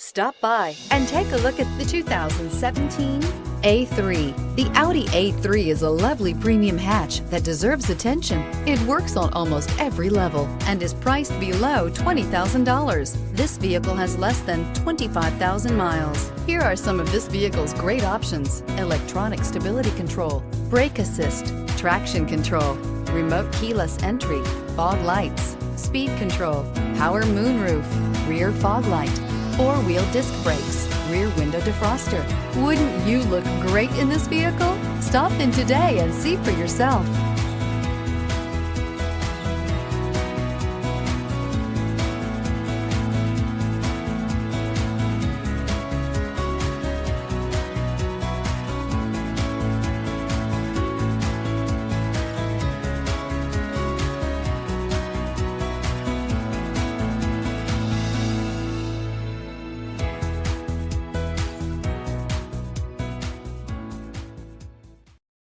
Stop by and take a look at the 2017 A3. The Audi A3 is a lovely premium hatch that deserves attention. It works on almost every level and is priced below $20,000. This vehicle has less than 25,000 miles. Here are some of this vehicle's great options: electronic stability control, brake assist, traction control, remote keyless entry, fog lights, speed control, power moonroof, rear fog light, four-wheel disc brakes, rear window defroster. Wouldn't you look great in this vehicle? Stop in today and see for yourself.